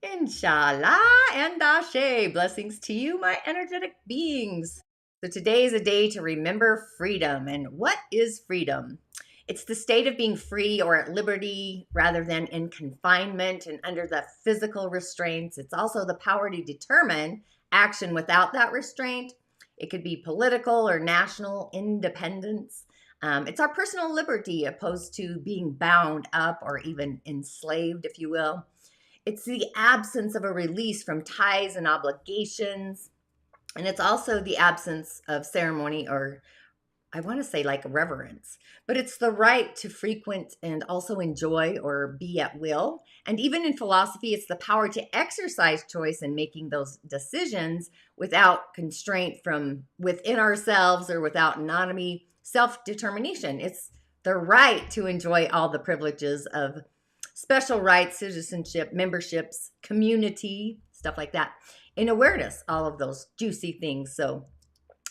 InShalla and Ashe. Blessings to you, my energetic beings. So today is a day to remember freedom. And what is freedom? It's the state of being free or at liberty rather than in confinement and under the physical restraints. It's also the power to determine action without that restraint. It could be political or national independence. It's our personal liberty opposed to being bound up or even enslaved, if you will. It's the absence of a release from ties and obligations. And it's also the absence of ceremony, or I want to say like reverence. But it's the right to frequent and also enjoy or be at will. And even in philosophy, it's the power to exercise choice in making those decisions without constraint from within ourselves or without autonomy, self-determination. It's the right to enjoy all the privileges of special rights, citizenship, memberships, community, stuff like that. In awareness, all of those juicy things. So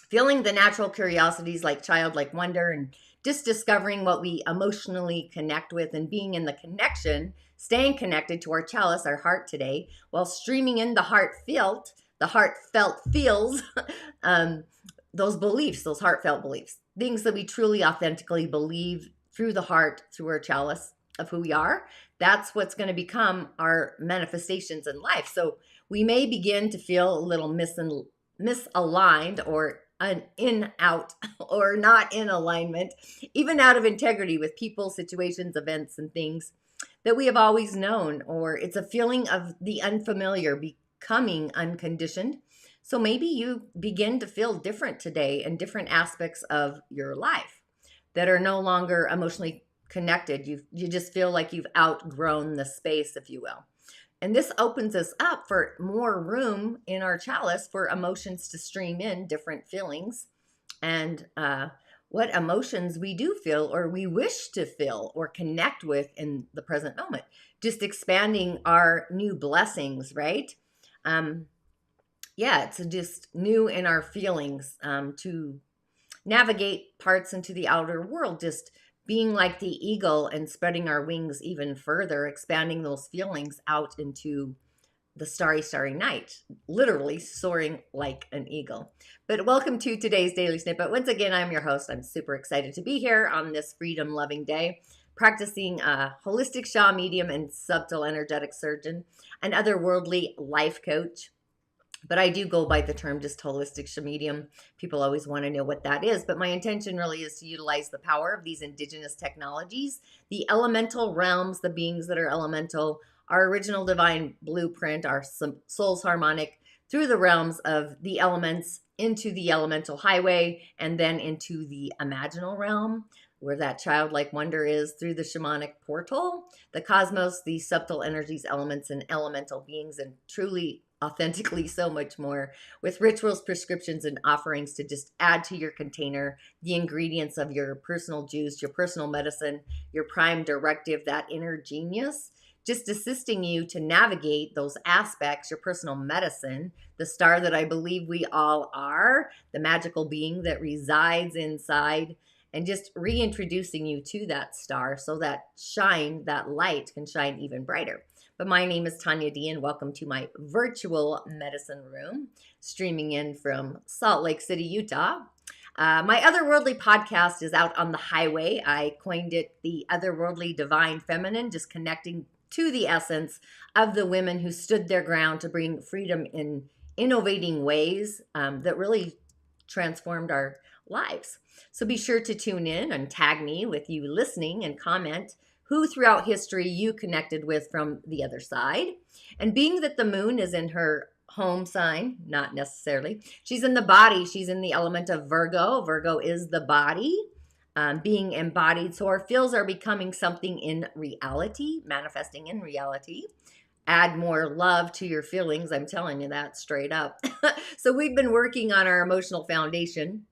feeling the natural curiosities like childlike wonder and just discovering what we emotionally connect with and being in the connection, staying connected to our chalice, our heart today, while streaming in the heartfelt feels, those beliefs, those heartfelt beliefs, things that we truly authentically believe through the heart, through our chalice of who we are. That's what's going to become our manifestations in life. So we may begin to feel a little misaligned or in, out, or not in alignment, even out of integrity with people, situations, events, and things that we have always known, or it's a feeling of the unfamiliar becoming unconditioned. So maybe you begin to feel different today in different aspects of your life that are no longer emotionally connected. You just feel like you've outgrown the space, if you will. And this opens us up for more room in our chalice for emotions to stream in, different feelings, and what emotions we do feel or we wish to feel or connect with in the present moment. Just expanding our new blessings, right? Yeah, it's just new in our feelings to navigate parts into the outer world, just being like the eagle and spreading our wings even further, expanding those feelings out into the starry night, literally soaring like an eagle. But welcome to today's Daily Snippet. Once again, I'm your host. I'm super excited to be here on this freedom-loving day, practicing a holistic Sha'medium and subtle energetic surgeon, and otherworldly life coach. But I do go by the term just holistic Sha'medium. People always want to know what that is. But my intention really is to utilize the power of these indigenous technologies, the elemental realms, the beings that are elemental, our original divine blueprint, our soul's harmonic, through the realms of the elements into the elemental highway, and then into the imaginal realm, where that childlike wonder is, through the shamanic portal, the cosmos, the subtle energies, elements, and elemental beings, and truly authentically so much more, with rituals, prescriptions, and offerings to just add to your container the ingredients of your personal juice, your personal medicine, your prime directive, that inner genius, just assisting you to navigate those aspects, your personal medicine, the star that I believe we all are, the magical being that resides inside, and just reintroducing you to that star so that shine, that light can shine even brighter. But my name is Tonya D, and welcome to my virtual medicine room, streaming in from Salt Lake City, Utah. My Otherworldly podcast is out on the highway. I coined it the Otherworldly Divine Feminine, just connecting to the essence of the women who stood their ground to bring freedom in innovating ways that really transformed our lives. So be sure to tune in and tag me with you listening and comment who throughout history you connected with from the other side. And being that the moon is in her home sign, not necessarily, she's in the body, she's in the element of Virgo. Virgo is the body, being embodied. So our feels are becoming something in reality, manifesting in reality. Add more love to your feelings. I'm telling you that straight up. So we've been working on our emotional foundation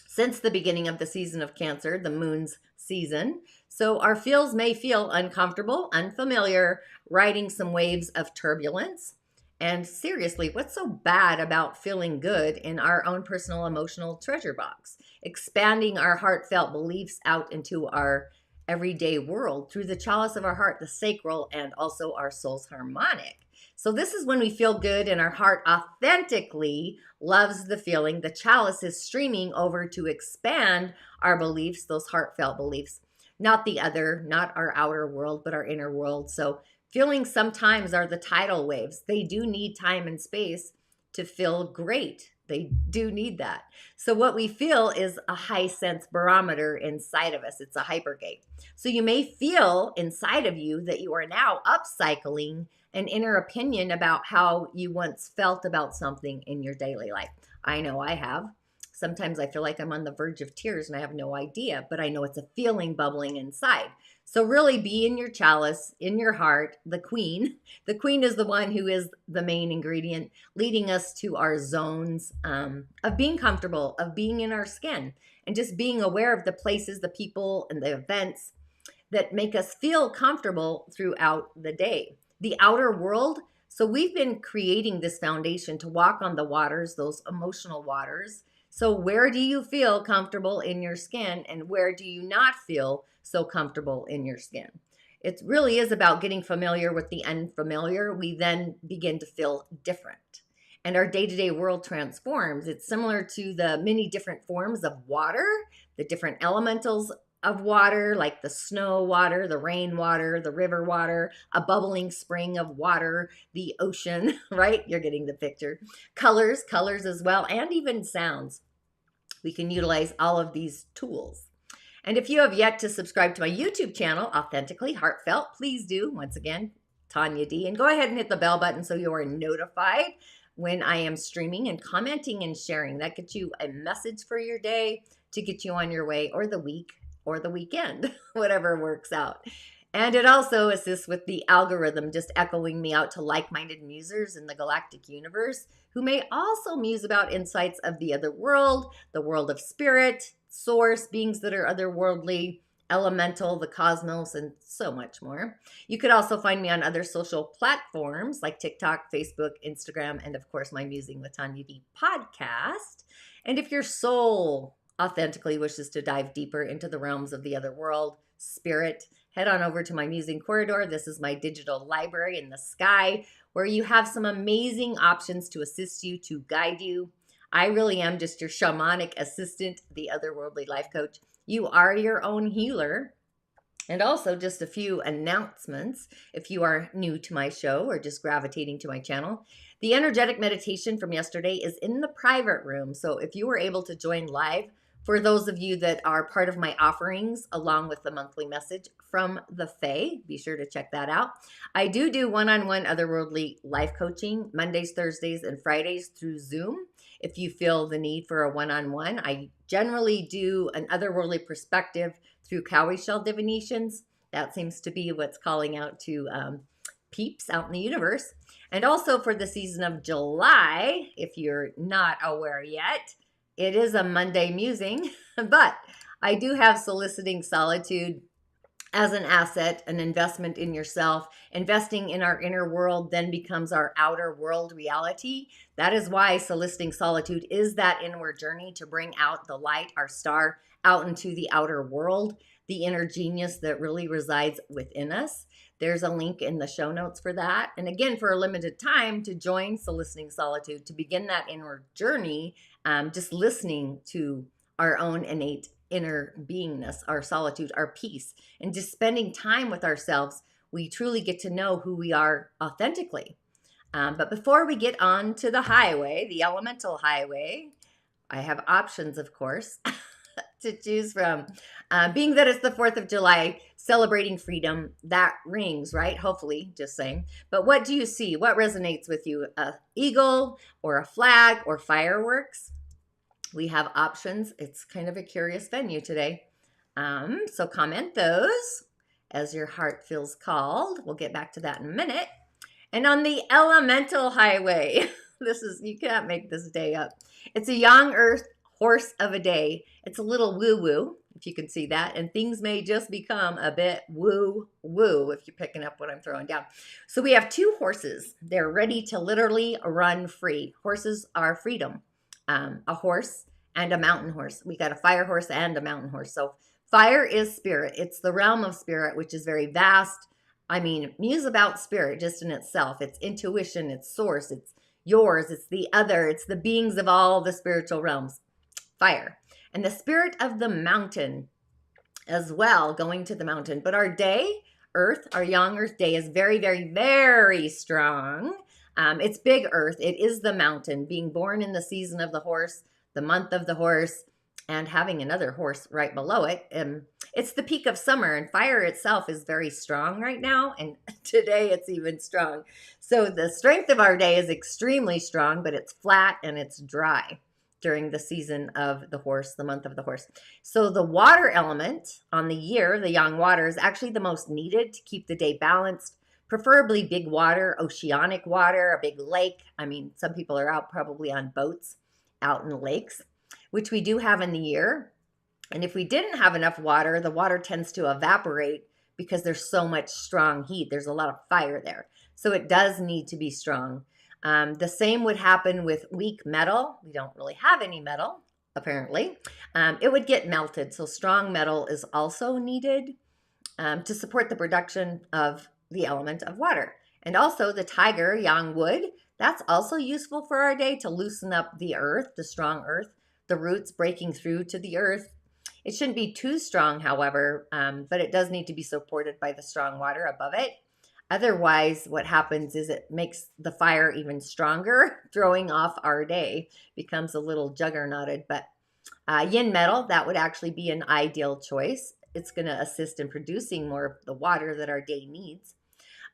since the beginning of the season of Cancer, the moon's season. So our feels may feel uncomfortable, unfamiliar, riding some waves of turbulence. And seriously, what's so bad about feeling good in our own personal emotional treasure box? Expanding our heartfelt beliefs out into our everyday world through the chalice of our heart, the sacral, and also our soul's harmonic. So this is when we feel good and our heart authentically loves the feeling. The chalice is streaming over to expand our beliefs, those heartfelt beliefs, not not our outer world, but our inner world. So feelings sometimes are the tidal waves. They do need time and space to feel great. They do need that. So what we feel is a high sense barometer inside of us. It's a hypergate. So you may feel inside of you that you are now upcycling an inner opinion about how you once felt about something in your daily life. I know I have. Sometimes I feel like I'm on the verge of tears and I have no idea, but I know it's a feeling bubbling inside. So really be in your chalice, in your heart, the queen. The queen is the one who is the main ingredient, leading us to our zones of being comfortable, of being in our skin, and just being aware of the places, the people, and the events that make us feel comfortable throughout the day. The outer world. So we've been creating this foundation to walk on the waters, those emotional waters. So where do you feel comfortable in your skin, and where do you not feel so comfortable in your skin? It really is about getting familiar with the unfamiliar. We then begin to feel different, and our day-to-day world transforms. It's similar to the many different forms of water, the different elementals of water, like the snow water, the rain water, the river water, a bubbling spring of water, the ocean, right? You're getting the picture. Colors as well, and even sounds. We can utilize all of these tools. And if you have yet to subscribe to my YouTube channel, Authentically Heartfelt, please do. Once again, Tonya D. And go ahead and hit the bell button so you are notified when I am streaming and commenting and sharing. That gets you a message for your day to get you on your way, or the week, or the weekend, whatever works out. And it also assists with the algorithm, just echoing me out to like-minded musers in the galactic universe who may also muse about insights of the other world, the world of spirit, source, beings that are otherworldly, elemental, the cosmos, and so much more. You could also find me on other social platforms like TikTok, Facebook, Instagram, and of course my Musing with Tonya D podcast. And if your soul authentically wishes to dive deeper into the realms of the other world, spirit, head on over to my Musing Corridor. This is my digital library in the sky, where you have some amazing options to assist you, to guide you. I really am just your shamanic assistant, the otherworldly life coach. You are your own healer. And also just a few announcements if you are new to my show or just gravitating to my channel. The energetic meditation from yesterday is in the private room. So if you were able to join live, for those of you that are part of my offerings, along with the monthly message from the Fae, be sure to check that out. I do one-on-one otherworldly life coaching Mondays, Thursdays, and Fridays through Zoom. If you feel the need for a one-on-one, I generally do an otherworldly perspective through cowrie shell divinations. That seems to be what's calling out to peeps out in the universe. And also for the season of July, if you're not aware yet, it is a Monday musing, but I do have Soliciting Solitude as an asset, an investment in yourself. Investing in our inner world then becomes our outer world reality. That is why Soliciting Solitude is that inward journey to bring out the light, our star, out into the outer world, the inner genius that really resides within us. There's a link in the show notes for that. And again, for a limited time, to join Soliciting Solitude, to begin that inward journey, just listening to our own innate inner beingness, our solitude, our peace, and just spending time with ourselves, we truly get to know who we are authentically. But before we get on to the highway, the elemental highway, I have options, of course, to choose from. Being that it's the 4th of July, celebrating freedom, that rings, right? Hopefully, just saying. But what do you see? What resonates with you? A eagle or a flag or fireworks? We have options. It's kind of a curious venue today. So comment those as your heart feels called. We'll get back to that in a minute. And on the elemental highway, you can't make this day up. It's a young earth horse of a day. It's a little woo-woo, if you can see that. And things may just become a bit woo-woo if you're picking up what I'm throwing down. So we have two horses. They're ready to literally run free. Horses are freedom. A horse and a mountain horse. We got a fire horse and a mountain horse. So fire is spirit. It's the realm of spirit, which is very vast, I mean, muse about spirit just in itself. It's intuition, it's source, it's yours, it's the other, it's the beings of all the spiritual realms. Fire. And the spirit of the mountain as well, going to the mountain. But our day, Earth, our young Earth day is very, very, very strong. It's big Earth. It is the mountain, being born in the season of the horse, the month of the horse, and having another horse right below it. It's the peak of summer, and fire itself is very strong right now, and today it's even strong. So the strength of our day is extremely strong, but it's flat and it's dry during the season of the horse, the month of the horse. So the water element on the year, the yang water, is actually the most needed to keep the day balanced, preferably big water, oceanic water, a big lake. I mean, some people are out probably on boats out in lakes, which we do have in the year. And if we didn't have enough water, the water tends to evaporate because there's so much strong heat. There's a lot of fire there. So it does need to be strong. The same would happen with weak metal. We don't really have any metal, apparently. It would get melted. So strong metal is also needed to support the production of the element of water. And also the tiger, yang wood, that's also useful for our day to loosen up the earth, the strong earth, the roots breaking through to the earth. It shouldn't be too strong, however, but it does need to be supported by the strong water above it. Otherwise, what happens is it makes the fire even stronger, throwing off our day, becomes a little juggernauted. But yin metal, that would actually be an ideal choice. It's going to assist in producing more of the water that our day needs.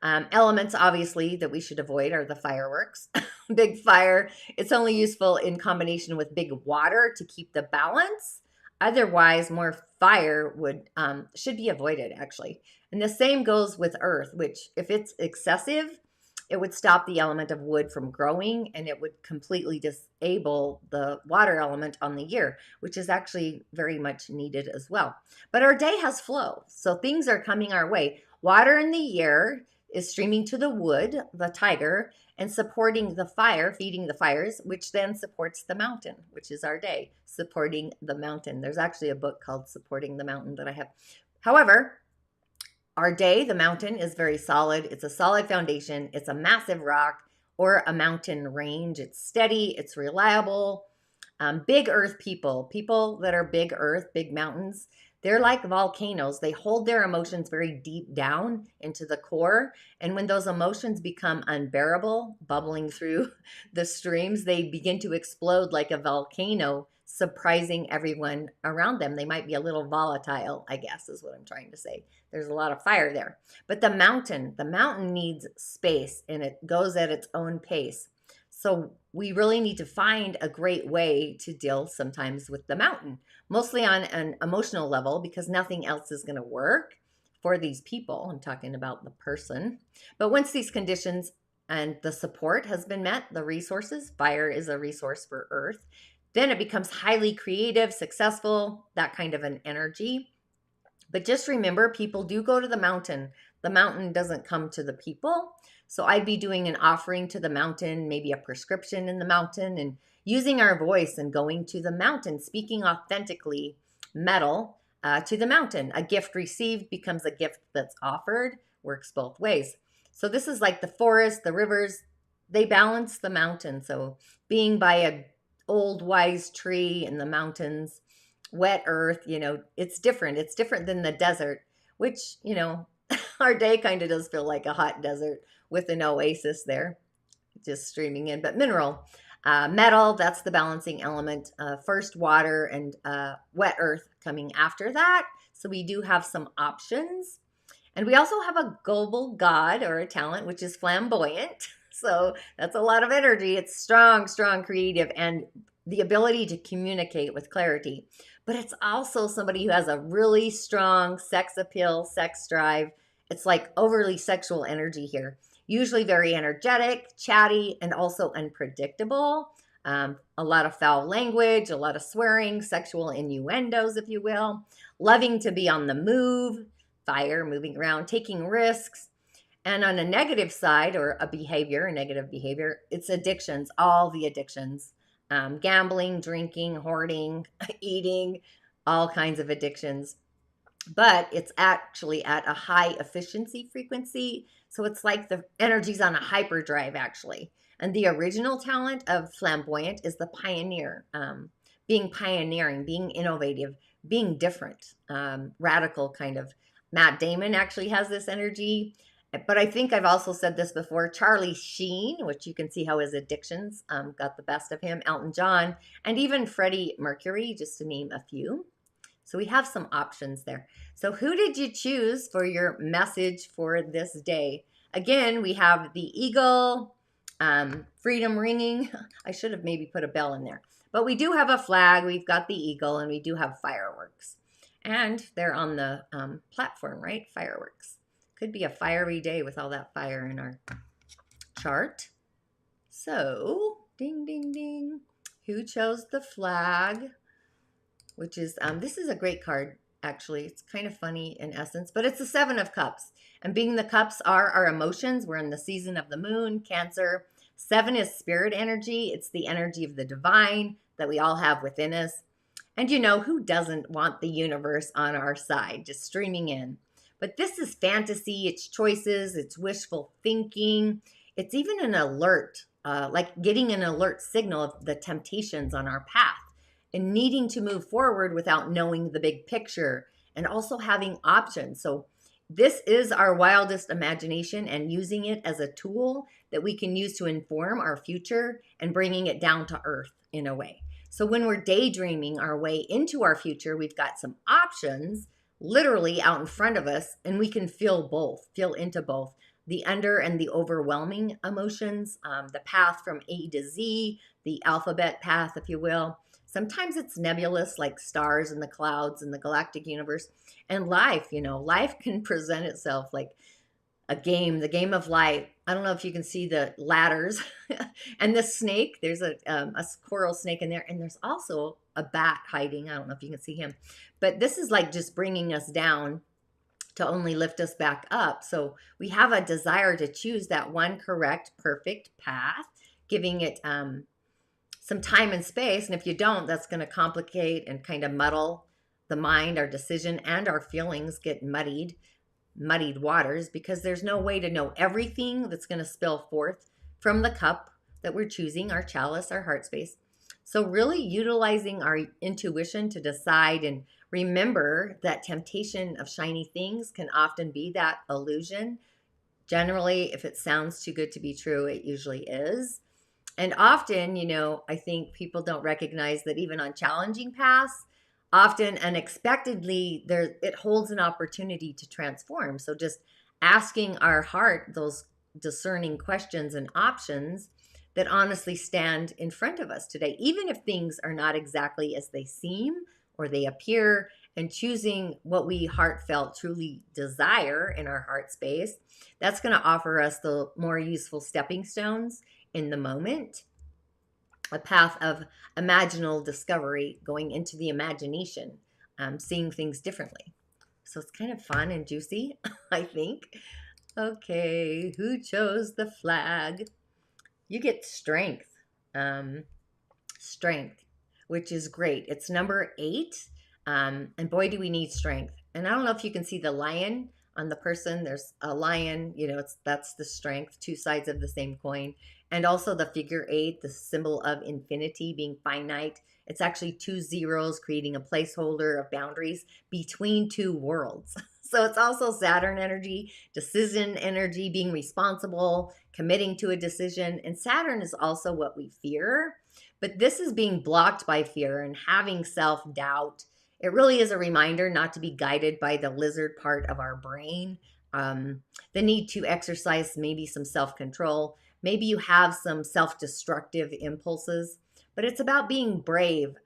Elements, obviously, that we should avoid are the fireworks. Big fire, it's only useful in combination with big water to keep the balance. Otherwise, more fire should be avoided, actually. And the same goes with earth, which if it's excessive, it would stop the element of wood from growing, and it would completely disable the water element on the year, which is actually very much needed as well. But our day has flow, so things are coming our way. Water in the year is streaming to the wood, the tiger, and supporting the fire, feeding the fires, which then supports the mountain, which is our day, supporting the mountain. There's actually a book called Supporting the Mountain that I have. However, our day, the mountain, is very solid. It's a solid foundation. It's a massive rock or a mountain range. It's steady. It's reliable. Big earth people that are big earth, big mountains, they're like volcanoes. They hold their emotions very deep down into the core. And when those emotions become unbearable, bubbling through the streams, they begin to explode like a volcano, surprising everyone around them. They might be a little volatile, I guess, is what I'm trying to say. There's a lot of fire there. But the mountain needs space, and it goes at its own pace. So we really need to find a great way to deal sometimes with the mountain, mostly on an emotional level, because nothing else is going to work for these people. I'm talking about the person. But once these conditions and the support has been met, the resources, fire is a resource for earth, then it becomes highly creative, successful, that kind of an energy. But just remember, people do go to the mountain. The mountain doesn't come to the people. So I'd be doing an offering to the mountain, maybe a prescription in the mountain, and using our voice and going to the mountain, speaking authentically metal to the mountain. A gift received becomes a gift that's offered, works both ways. So this is like the forest, the rivers, they balance the mountain. So being by a old wise tree in the mountains, wet earth, it's different. It's different than the desert, which, our day kind of does feel like a hot desert with an oasis there just streaming in. But mineral, metal, that's the balancing element. First water and wet earth coming after that. So we do have some options. And we also have a global god or a talent, which is flamboyant. So that's a lot of energy. It's strong, creative, and the ability to communicate with clarity. But it's also somebody who has a really strong sex appeal, sex drive. It's like overly sexual energy here. Usually very energetic, chatty, and also unpredictable. A lot of foul language, a lot of swearing, sexual innuendos, if you will. Loving to be on the move, fire, moving around, taking risks. And on a negative side, or a negative behavior, it's addictions, all the addictions. Gambling, drinking, hoarding, eating, all kinds of addictions. but it's actually at a high efficiency frequency. So it's like the energy's on a hyperdrive, actually. And the original talent of flamboyant is the pioneer, being pioneering, being innovative, being different, radical kind of. Matt Damon actually has this energy. But I think I've also said this before. Charlie Sheen, which you can see how his addictions got the best of him, Elton John, and even Freddie Mercury, just to name a few. So we have some options there. So who did you choose for your message for this day? Again, we have the eagle, freedom ringing. I should have maybe put a bell in there. But we do have a flag. We've got the eagle, and we do have fireworks. And they're on the platform, right? Fireworks. Could be a fiery day with all that fire in our chart. So, ding, ding, ding. Who chose the flag? Which is, this is a great card, actually. It's kind of funny in essence, but it's the Seven of Cups. And being the cups are our emotions. We're in the season of the moon, Cancer. 7 is spirit energy. It's the energy of the divine that we all have within us. And you know, who doesn't want the universe on our side, just streaming in? But this is fantasy, it's choices, it's wishful thinking. It's even an alert, like getting an alert signal of the temptations on our path and needing to move forward without knowing the big picture and also having options. So this is our wildest imagination and using it as a tool that we can use to inform our future and bringing it down to earth in a way. So when we're daydreaming our way into our future, we've got some options literally out in front of us, and we can feel both, feel into both the under and the overwhelming emotions, the path from A to Z, the alphabet path, if you will. Sometimes it's nebulous, like stars in the clouds in the galactic universe. And life, you know, life can present itself like a game, the game of life. I don't know if you can see the ladders and the snake. There's a coral snake in there. And there's also a bat hiding. I don't know if you can see him. But this is like just bringing us down to only lift us back up. So we have a desire to choose that one correct, perfect path, giving it some time and space. And if you don't, that's going to complicate and kind of muddle the mind. Our decision and our feelings get muddied waters, because there's no way to know everything that's going to spill forth from the cup that we're choosing, our chalice, our heart space. So really utilizing our intuition to decide, and remember that temptation of shiny things can often be that illusion. Generally, if it sounds too good to be true, it usually is. And often, you know, I think people don't recognize that even on challenging paths, often unexpectedly, it holds an opportunity to transform. So just asking our heart those discerning questions and options that honestly stand in front of us today, even if things are not exactly as they seem or they appear, and choosing what we heartfelt truly desire in our heart space, that's going to offer us the more useful stepping stones in the moment, a path of imaginal discovery, going into the imagination, seeing things differently. So it's kind of fun and juicy, I think. Okay, who chose the flag? You get strength. Strength, which is great. It's number 8. And boy, do we need strength. And I don't know if you can see the lion on the person. There's a lion, you know, that's the strength, two sides of the same coin. And also the figure 8, the symbol of infinity, being finite. It's actually 2 zeros, creating a placeholder of boundaries between 2 worlds. So it's also Saturn energy, decision energy, being responsible, committing to a decision. And Saturn is also what we fear. But this is being blocked by fear and having self-doubt. It really is a reminder not to be guided by the lizard part of our brain. The need to exercise maybe some self-control. Maybe you have some self-destructive impulses, but it's about being brave.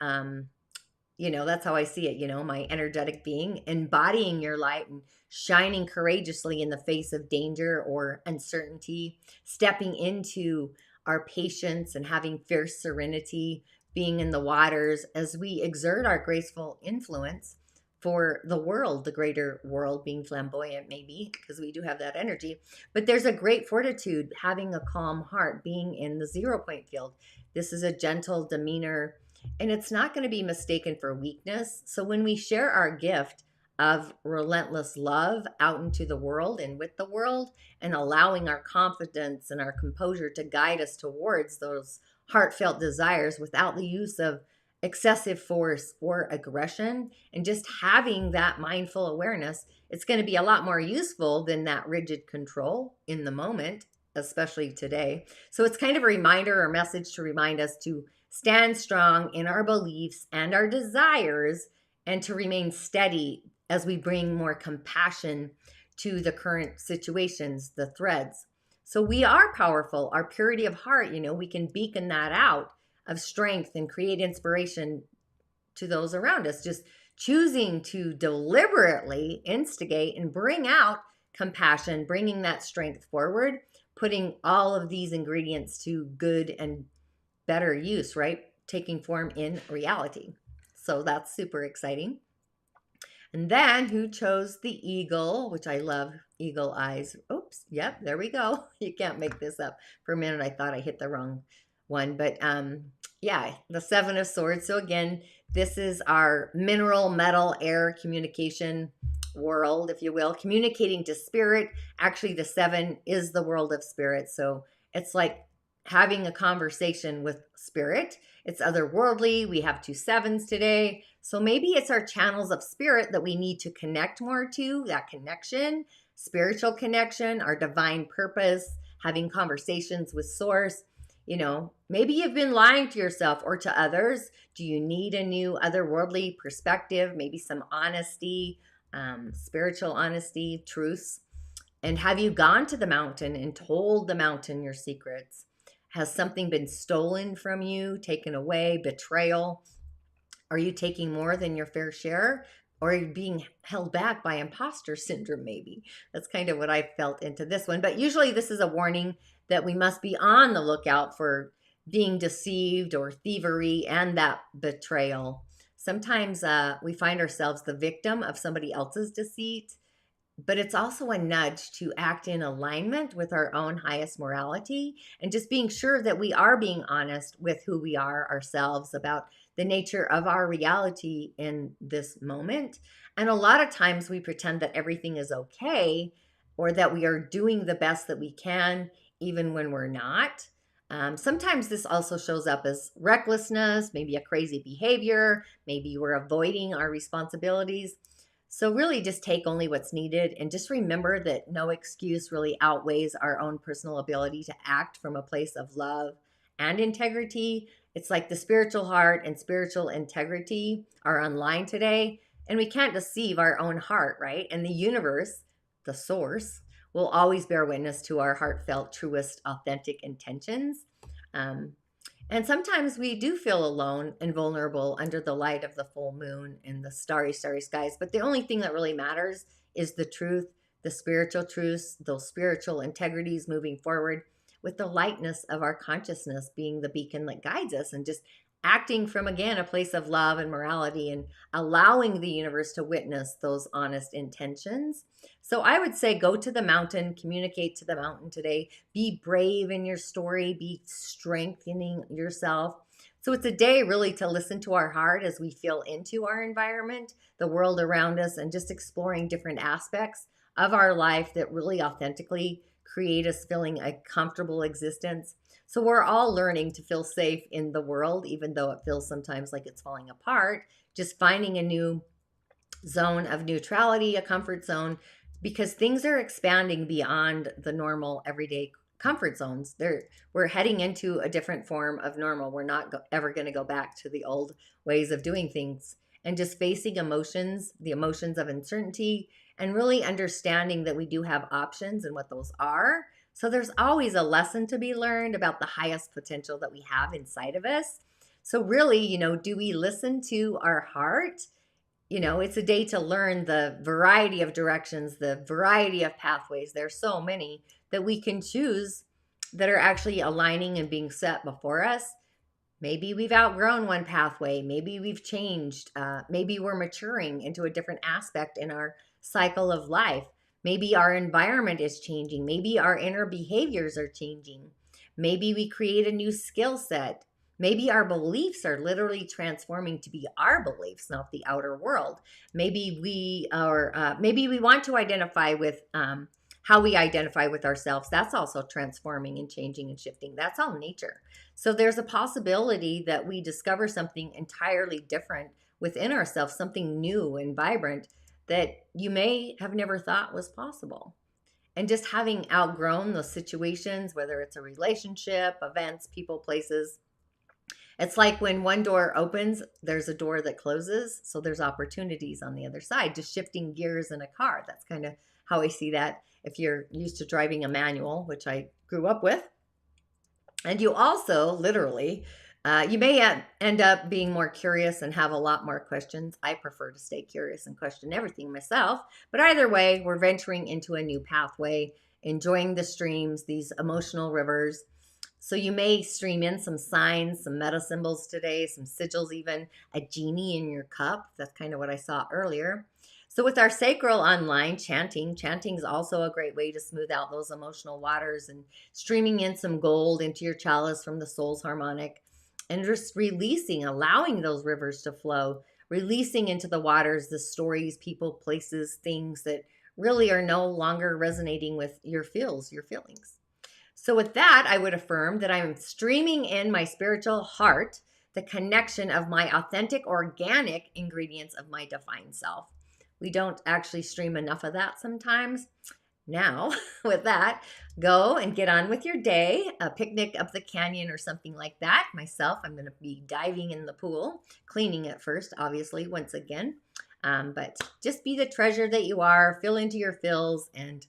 You know, that's how I see it, you know, my energetic being, embodying your light and shining courageously in the face of danger or uncertainty, stepping into our patience and having fierce serenity, being in the waters as we exert our graceful influence for the world, the greater world, being flamboyant maybe, because we do have that energy. But there's a great fortitude, having a calm heart, being in the 0 point field. This is a gentle demeanor, and it's not going to be mistaken for weakness. So when we share our gift of relentless love out into the world and with the world, and allowing our confidence and our composure to guide us towards those heartfelt desires without the use of excessive force or aggression. And just having that mindful awareness, it's going to be a lot more useful than that rigid control in the moment, especially today. So it's kind of a reminder or message to remind us to stand strong in our beliefs and our desires, and to remain steady as we bring more compassion to the current situations, the threads. So we are powerful. Our purity of heart, we can beacon that out of strength and create inspiration to those around us. Just choosing to deliberately instigate and bring out compassion, bringing that strength forward, putting all of these ingredients to good and better use, right? Taking form in reality. So that's super exciting. And then who chose the eagle, which I love, eagle eyes. Oops, yep, there we go. You can't make this up. For a minute, I thought I hit the wrong one. But yeah, the Seven of Swords. So again, this is our mineral, metal, air communication world, if you will, communicating to spirit. Actually, the seven is the world of spirit. So it's like having a conversation with spirit. It's otherworldly. We have 2 sevens today. So maybe it's our channels of spirit that we need to connect more to, that connection, spiritual connection, our divine purpose, having conversations with source. Maybe you've been lying to yourself or to others. Do you need a new otherworldly perspective? Maybe some honesty, spiritual honesty, truths. And have you gone to the mountain and told the mountain your secrets? Has something been stolen from you, taken away, betrayal? Are you taking more than your fair share? Or are you being held back by imposter syndrome, maybe? That's kind of what I felt into this one. But usually this is a warning that we must be on the lookout for being deceived or thievery and that betrayal. Sometimes we find ourselves the victim of somebody else's deceit, but it's also a nudge to act in alignment with our own highest morality, and just being sure that we are being honest with who we are ourselves about the nature of our reality in this moment. And a lot of times we pretend that everything is okay, or that we are doing the best that we can, even when we're not. Sometimes this also shows up as recklessness, maybe a crazy behavior, maybe we're avoiding our responsibilities. So really just take only what's needed, and just remember that no excuse really outweighs our own personal ability to act from a place of love and integrity. It's like the spiritual heart and spiritual integrity are online today, and we can't deceive our own heart, right? And the universe, the source, will always bear witness to our heartfelt, truest, authentic intentions. And sometimes we do feel alone and vulnerable under the light of the full moon and the starry, starry skies. But the only thing that really matters is the truth, the spiritual truths, those spiritual integrities moving forward, with the lightness of our consciousness being the beacon that guides us, and just acting from, again, a place of love and morality, and allowing the universe to witness those honest intentions. So I would say go to the mountain, communicate to the mountain today, be brave in your story, be strengthening yourself. So it's a day really to listen to our heart as we feel into our environment, the world around us, and just exploring different aspects of our life that really authentically create us feeling a comfortable existence. So we're all learning to feel safe in the world, even though it feels sometimes like it's falling apart. Just finding a new zone of neutrality, a comfort zone, because things are expanding beyond the normal everyday comfort zones. We're heading into a different form of normal. We're not ever going to go back to the old ways of doing things. And just facing emotions, the emotions of uncertainty, and really understanding that we do have options and what those are. So there's always a lesson to be learned about the highest potential that we have inside of us. So really, do we listen to our heart? It's a day to learn the variety of directions, the variety of pathways. There's so many that we can choose that are actually aligning and being set before us. Maybe we've outgrown one pathway. Maybe we've changed. Maybe we're maturing into a different aspect in our cycle of life. Maybe our environment is changing. Maybe our inner behaviors are changing. Maybe we create a new skill set. Maybe our beliefs are literally transforming to be our beliefs, not the outer world. Maybe we are, maybe we want to identify with how we identify with ourselves. That's also transforming and changing and shifting. That's all nature. So there's a possibility that we discover something entirely different within ourselves, something new and vibrant that you may have never thought was possible. And just having outgrown those situations, whether it's a relationship, events, people, places, it's like when one door opens, there's a door that closes. So there's opportunities on the other side, just shifting gears in a car. That's kind of how I see that if you're used to driving a manual, which I grew up with. And you also literally, you may end up being more curious and have a lot more questions. I prefer to stay curious and question everything myself. But either way, we're venturing into a new pathway, enjoying the streams, these emotional rivers. So you may stream in some signs, some meta symbols today, some sigils even, a genie in your cup. That's kind of what I saw earlier. So with our sacral online, chanting is also a great way to smooth out those emotional waters and streaming in some gold into your chalice from the soul's harmonic and just releasing, allowing those rivers to flow, releasing into the waters the stories, people, places, things that really are no longer resonating with your feelings. So with that, I would affirm that I'm streaming in my spiritual heart, the connection of my authentic, organic ingredients of my divine self. We don't actually stream enough of that sometimes. Now, with that, go and get on with your day, a picnic up the canyon or something like that. Myself, I'm going to be diving in the pool, cleaning it first, obviously, once again. But just be the treasure that you are, fill into your fills, and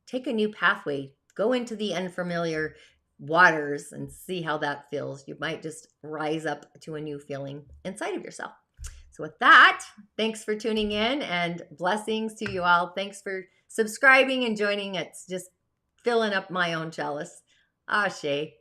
take a new pathway. Go into the unfamiliar waters and see how that feels. You might just rise up to a new feeling inside of yourself. So with that, thanks for tuning in and blessings to you all. Thanks for subscribing and joining. It's just filling up my own chalice. Ashe.